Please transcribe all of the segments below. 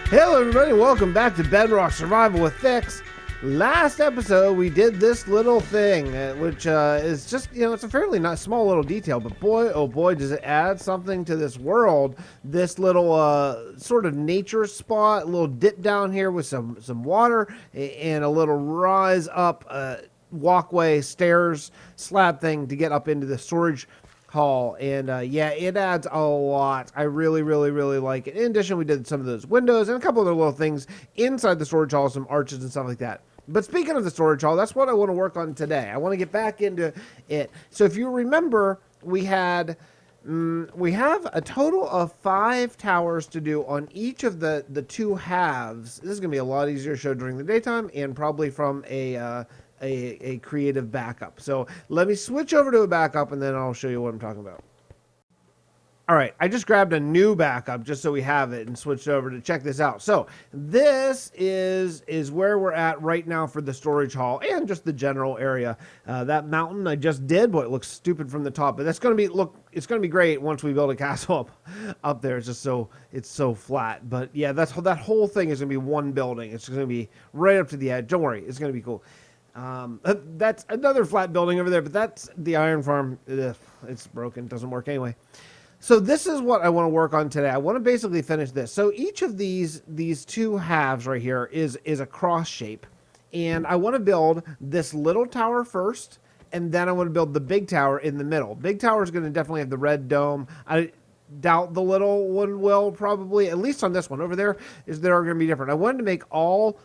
Hello everybody, welcome back to Bedrock Survival with Fix. Last episode we did this little thing, which is just, it's a fairly not small little detail, but boy, oh boy, does it add something to this world. This little sort of nature spot, a little dip down here with some water and a little rise up walkway, stairs, slab thing to get up into the storage hall. And yeah, it adds a lot. I really like it. In addition, we did some of those windows and a couple other little things inside the storage hall, some arches and stuff like that. But speaking of the storage hall, that's what I want to work on today. I want to get back into it. So if you remember, we have a total of 5 towers to do on each of the two halves. This is going to be a lot easier to show during the daytime and probably from a creative backup. So let me switch over to a backup and then I'll show you what I'm talking about. All right, I just grabbed a new backup just so we have it and switched over to check this out. So this is where we're at right now for the storage hall and just the general area. That mountain I just did, boy, it looks stupid from the top, but that's going to be, it's going to be great once we build a castle up there. It's just it's so flat. But yeah, that whole thing is going to be one building. It's going to be right up to the edge. Don't worry, it's going to be cool. That's another flat building over there, but that's the iron farm. It's broken, doesn't work anyway. So this is what I want to work on today. I want to basically finish this. So each of these two halves right here is a cross shape, and I want to build this little tower first, and then I want to build the big tower in the middle. Big tower is going to definitely have the red dome. I doubt the little one will, probably, at least on this one. Over there they're going to be different. I wanted to make all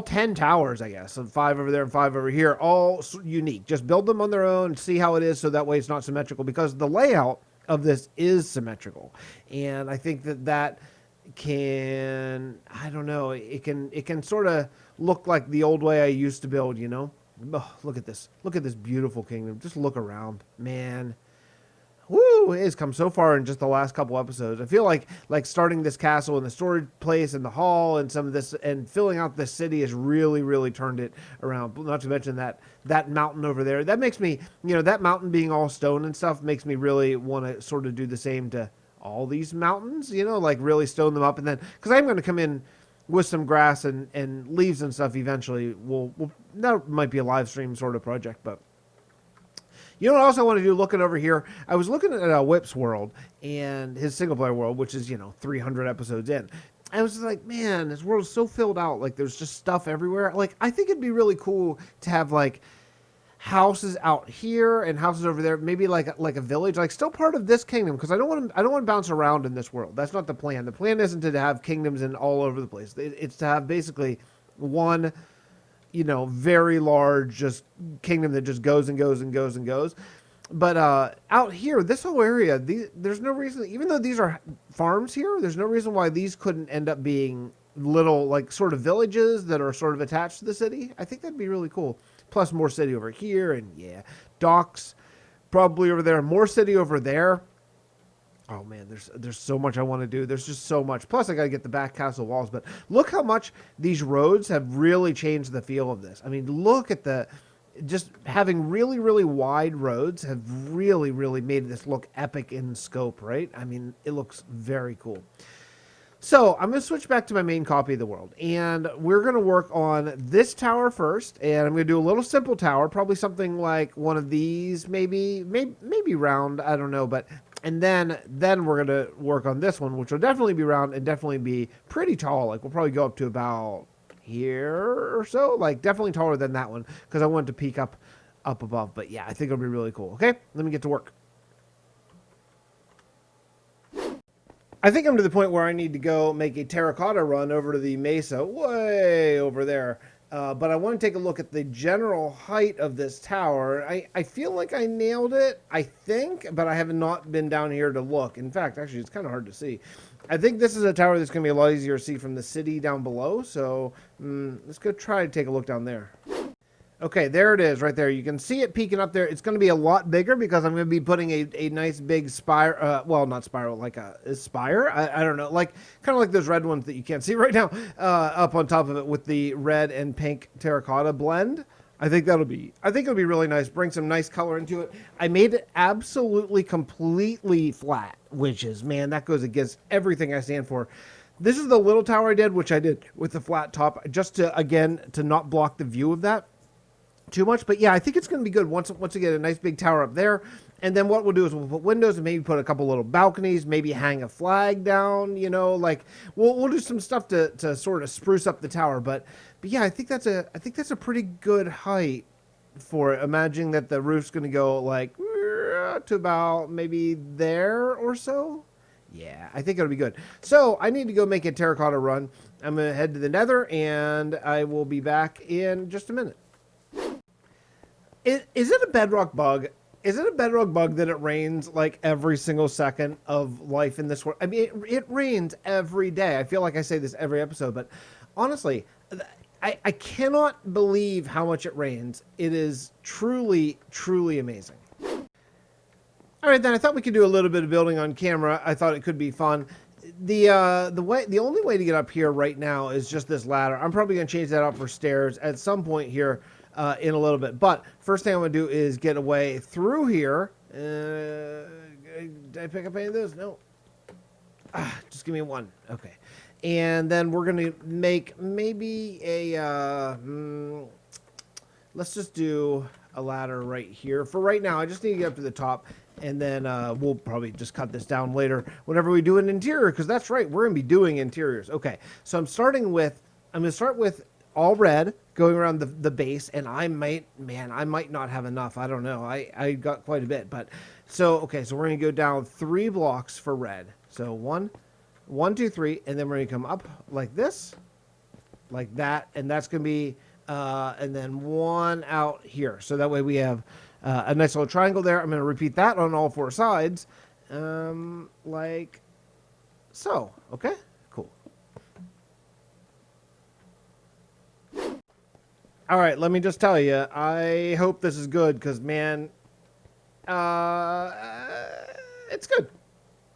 10 towers, I guess, so 5 over there and 5 over here, all unique. Just build them on their own, see how it is, so that way it's not symmetrical, because the layout of this is symmetrical. And I think that can, I don't know, it can sort of look like the old way I used to build, Oh, look at this. Look at this beautiful kingdom. Just look around, man. Woo! It has come so far in just the last couple episodes. I feel like starting this castle and the storage place and the hall and some of this and filling out the city has really turned it around. Not to mention that mountain over there. That makes me, that mountain being all stone and stuff makes me really want to sort of do the same to all these mountains, like really stone them up. And then, because I'm going to come in with some grass and leaves and stuff eventually. That might be a live stream sort of project, but you know what else I want to do looking over here? I was looking at Whip's world and his single player world, which is, 300 episodes in. I was just like, man, this world is so filled out. Like, there's just stuff everywhere. Like, I think it'd be really cool to have, like, houses out here and houses over there. Maybe like a village, like still part of this kingdom, because I don't want to bounce around in this world. That's not the plan. The plan isn't to have kingdoms in all over the place. It's to have basically one, very large just kingdom that just goes and goes and goes and goes. But out here, this whole area, there's no reason, even though these are farms here, there's no reason why these couldn't end up being little, like, sort of villages that are sort of attached to the city. I think that'd be really cool. Plus more city over here, and yeah, docks probably over there, more city over there. Oh man, there's so much I want to do. There's just so much. Plus I got to get the back castle walls, but look how much these roads have really changed the feel of this. I mean, look at just having really wide roads have really made this look epic in scope, right? I mean, it looks very cool. So I'm going to switch back to my main copy of the world, and we're going to work on this tower first, and I'm going to do a little simple tower, probably something like one of these, maybe round, I don't know, and then we're going to work on this one, which will definitely be round and definitely be pretty tall. Like, we'll probably go up to about here or so, like definitely taller than that one, because I wanted to peek up above. But yeah, I think it'll be really cool. Okay, let me get to work. I think I'm to the point where I need to go make a terracotta run over to the mesa way over there. But I want to take a look at the general height of this tower. I feel like I nailed it, I think, but I have not been down here to look. In fact, actually, it's kind of hard to see. I think this is a tower that's going to be a lot easier to see from the city down below. So let's go try to take a look down there. Okay, there it is right there. You can see it peeking up there. It's going to be a lot bigger because I'm going to be putting a nice big spire, well, not spiral, like a spire. I don't know, like kind of like those red ones that you can't see right now, up on top of it with the red and pink terracotta blend. I think it'll be really nice. Bring some nice color into it. I made it absolutely completely flat, which is, man, that goes against everything I stand for. This is the little tower I did, which I did with the flat top, just to, again, to not block the view of that too much. But yeah, I think it's going to be good once we get a nice big tower up there. And then what we'll do is we'll put windows and maybe put a couple little balconies, maybe hang a flag down, you know, like we'll do some stuff to sort of spruce up the tower. But yeah, I think that's a pretty good height for it. Imagining that the roof's going to go like to about maybe there or so. Yeah, I think it'll be good. So I need to go make a terracotta run. I'm going to head to the nether, and I will be back in just a minute. Is it a bedrock bug? Is it a bedrock bug that it rains like every single second of life in this world? I mean, it rains every day. I feel like I say this every episode, but honestly, I cannot believe how much it rains. It is truly, truly amazing. All right, then I thought we could do a little bit of building on camera. I thought it could be fun. The only way to get up here right now is just this ladder. I'm probably going to change that up for stairs at some point here in a little bit. But first thing I'm going to do is get a way through here. Did I pick up any of those? No. Just give me one. Okay. And then we're going to make maybe a... let's just do a ladder right here. For right now, I just need to get up to the top. And then we'll probably just cut this down later whenever we do an interior, because that's right, we're going to be doing interiors. Okay, so I'm going to start with all red going around the base, and I might not have enough. I don't know. I got quite a bit, but okay, so we're going to go down 3 blocks for red. So 1, 2, 3, and then we're going to come up like this, like that, and that's going to be, and then 1 out here. So that way we have a nice little triangle there. I'm going to repeat that on all 4 sides, like so. Okay, cool. All right, let me just tell you, I hope this is good, because, man, it's good.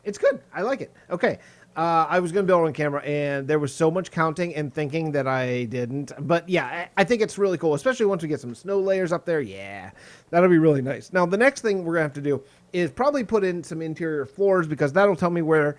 It's good. I like it. Okay. I was going to build on camera, and there was so much counting and thinking that I didn't. But yeah, I think it's really cool, especially once we get some snow layers up there. Yeah, that'll be really nice. Now, the next thing we're going to have to do is probably put in some interior floors, because that'll tell me where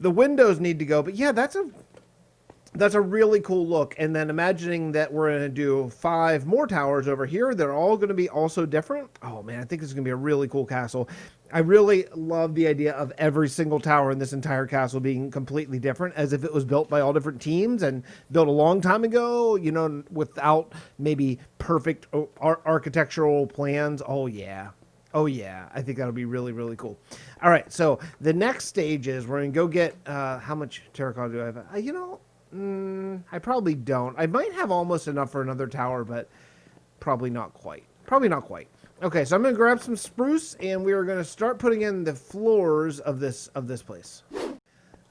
the windows need to go. But yeah, that's a really cool look. And then imagining that we're going to do 5 more towers over here. They're all going to be also different. Oh, man, I think this is going to be a really cool castle. I really love the idea of every single tower in this entire castle being completely different, as if it was built by all different teams and built a long time ago, you know, without maybe perfect architectural plans. Oh, yeah. Oh, yeah. I think that'll be really, really cool. All right, so the next stage is we're going to go get, how much terracotta do I have? You know, I probably don't. I might have almost enough for another tower, but probably not quite. Probably not quite. Okay, so I'm going to grab some spruce, and we are going to start putting in the floors of this place.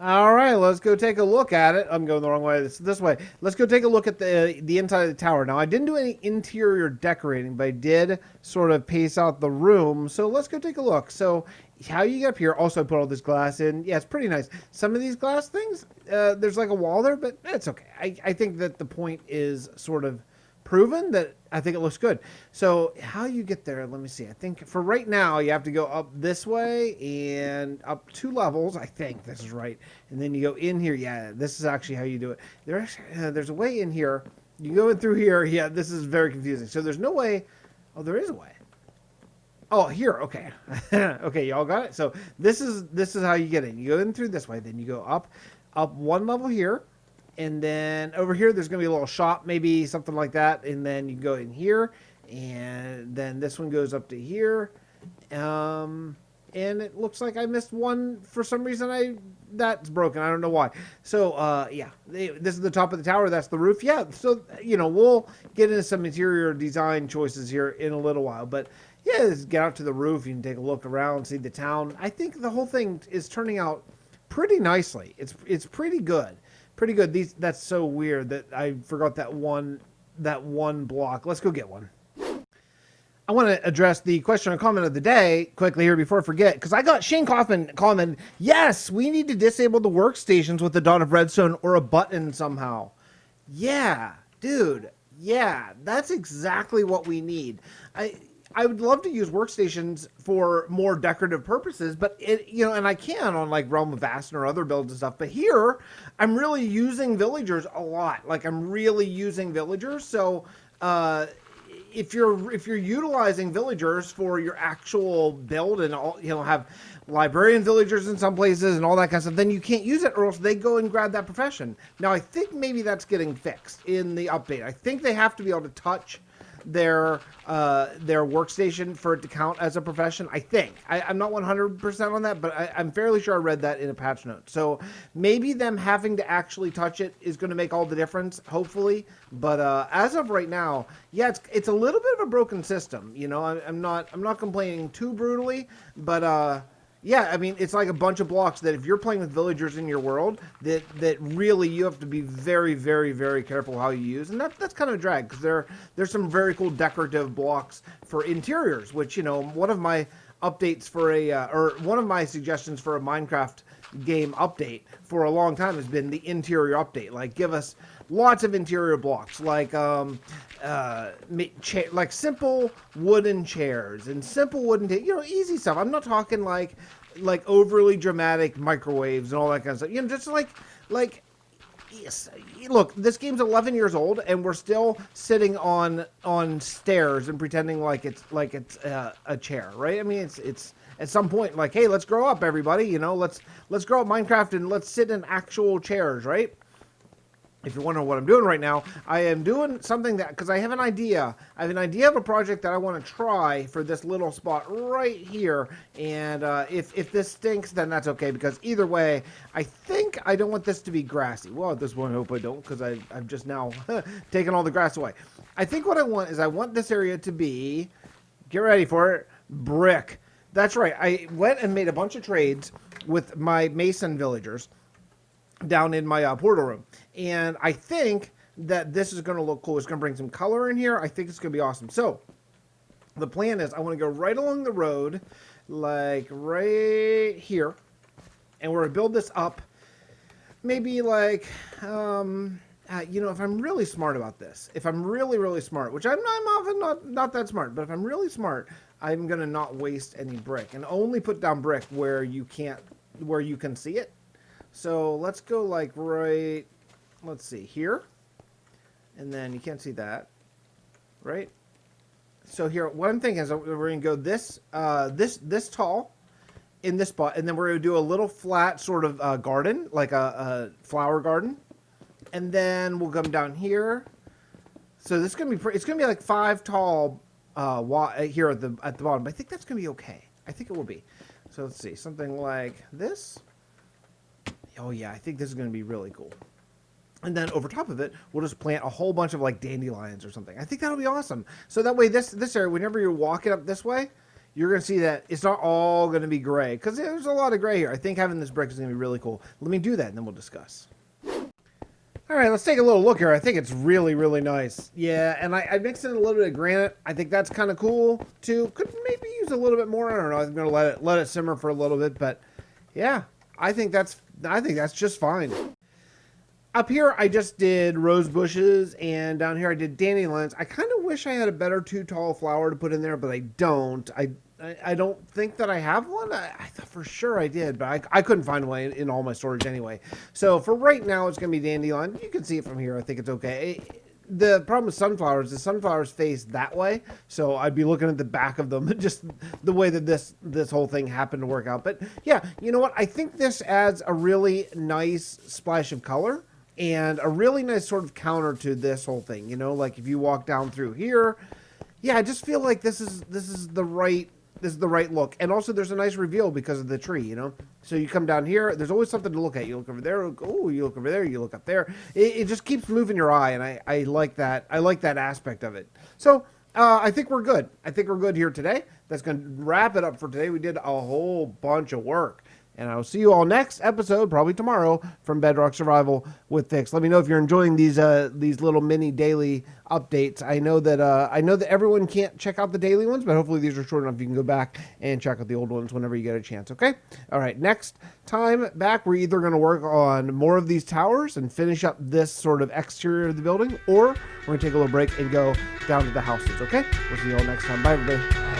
All right, let's go take a look at it. I'm going the wrong way. This way. Let's go take a look at the inside of the tower. Now, I didn't do any interior decorating, but I did sort of pace out the room. So let's go take a look. So how you get up here, also I put all this glass in. Yeah, it's pretty nice. Some of these glass things, there's like a wall there, but it's okay. I think that the point is sort of proven, that I think it looks good. So how you get there, let me see. I think for right now, you have to go up this way and up 2 levels. I think this is right. And then you go in here. Yeah, this is actually how you do it. There's a way in here. You go in through here. Yeah, this is very confusing. So there's no way. Oh, there is a way. Oh, here. Okay. Okay, y'all got it. So this is how you get in. You go in through this way. Then you go up 1 level here. And then over here, there's going to be a little shop, maybe something like that. And then you go in here. And then this one goes up to here. And it looks like I missed one for some reason. That's broken. I don't know why. So, yeah, this is the top of the tower. That's the roof. Yeah, so, you know, we'll get into some interior design choices here in a little while. But, yeah, just get out to the roof. You can take a look around, see the town. I think the whole thing is turning out pretty nicely. It's pretty good. Pretty good. That's so weird that I forgot that one block. Let's go get one. I want to address the question or comment of the day quickly here before I forget, because I got Shane Kaufman comment, yes, we need to disable the workstations with a dot of redstone or a button somehow. Yeah, dude. Yeah, that's exactly what we need. I would love to use workstations for more decorative purposes, but and I can on like Realm of Vasten or other builds and stuff. But here, I'm really using villagers a lot. Like I'm really using villagers. So if you're utilizing villagers for your actual build and all, have librarian villagers in some places and all that kind of stuff, then you can't use it, or else they go and grab that profession. Now I think maybe that's getting fixed in the update. I think they have to be able to touch their workstation for it to count as a profession. I think I'm not 100% on that, but I'm fairly sure I read that in a patch note. So maybe them having to actually touch it is going to make all the difference, hopefully. But as of right now, yeah, it's a little bit of a broken system. I'm not complaining too brutally, but yeah, I mean, it's like a bunch of blocks that if you're playing with villagers in your world, that really you have to be very, very, very careful how you use. And that's kind of a drag, because there's some very cool decorative blocks for interiors, which, one of my updates for one of my suggestions for a Minecraft game update for a long time has been the interior update. Like, give us lots of interior blocks, like like simple wooden chairs and simple wooden easy stuff. I'm not talking like overly dramatic microwaves and all that kind of stuff. Just like yes. Look, this game's 11 years old and we're still sitting on stairs and pretending like it's a chair, right? I mean, it's at some point like, hey, let's grow up, everybody. Let's grow up Minecraft and let's sit in actual chairs, right? If you're wondering what I'm doing right now, I am doing something because I have an idea. I have an idea of a project that I want to try for this little spot right here. And if this stinks, then that's okay, because either way, I think I don't want this to be grassy. Well, at this point, I hope I don't, because I've just now taken all the grass away. I think what I want is I want this area to be, get ready for it, brick. That's right. I went and made a bunch of trades with my mason villagers down in my portal room. And I think that this is going to look cool. It's going to bring some color in here. I think it's going to be awesome. So the plan is I want to go right along the road, like right here. And we're going to build this up. Maybe like, if I'm really smart about this, if I'm really, really smart, which I'm often not that smart, but if I'm really smart, I'm going to not waste any brick and only put down brick where you can see it. So let's go like right, let's see, here. And then you can't see that, right? So here, what I'm thinking is we're going to go this tall in this spot. And then we're going to do a little flat sort of garden, like a flower garden. And then we'll come down here. So this is going to be, it's going to be like 5 tall here at the bottom. But I think that's going to be okay. I think it will be. So let's see, something like this. Oh yeah, I think this is going to be really cool. And then over top of it, we'll just plant a whole bunch of like dandelions or something. I think that'll be awesome. So that way, this area, whenever you're walking up this way, you're going to see that it's not all going to be gray, because there's a lot of gray here. I think having this brick is going to be really cool. Let me do that, and then we'll discuss. All right, let's take a little look here. I think it's really, really nice. Yeah, and I mixed in a little bit of granite. I think that's kind of cool too. Could maybe use a little bit more. I don't know. I'm going to let it simmer for a little bit, but yeah, I think that's just fine. Up here, I just did rose bushes, and down here I did dandelions. I kind of wish I had a better 2 tall flower to put in there, but I don't. I don't think that I have one. I thought for sure I did, but I couldn't find one in all my storage anyway. So for right now, it's going to be dandelion. You can see it from here. I think it's okay. The problem with sunflowers is sunflowers face that way, so I'd be looking at the back of them, just the way that this whole thing happened to work out. But yeah, you know what? I think this adds a really nice splash of color and a really nice sort of counter to this whole thing. Like if you walk down through here, yeah, I just feel like this is the right look. And also there's a nice reveal because of the tree, So you come down here, there's always something to look at. You look over there, oh, you look over there, you look up there. It just keeps moving your eye, and I like that. I like that aspect of it. So I think we're good. I think we're good here today. That's going to wrap it up for today. We did a whole bunch of work. And I will see you all next episode, probably tomorrow, from Bedrock Survival with Fix. Let me know if you're enjoying these little mini daily updates. I know that everyone can't check out the daily ones, but hopefully these are short enough you can go back and check out the old ones whenever you get a chance. Okay. All right. Next time back, we're either going to work on more of these towers and finish up this sort of exterior of the building, or we're going to take a little break and go down to the houses. Okay. We'll see you all next time. Bye, everybody.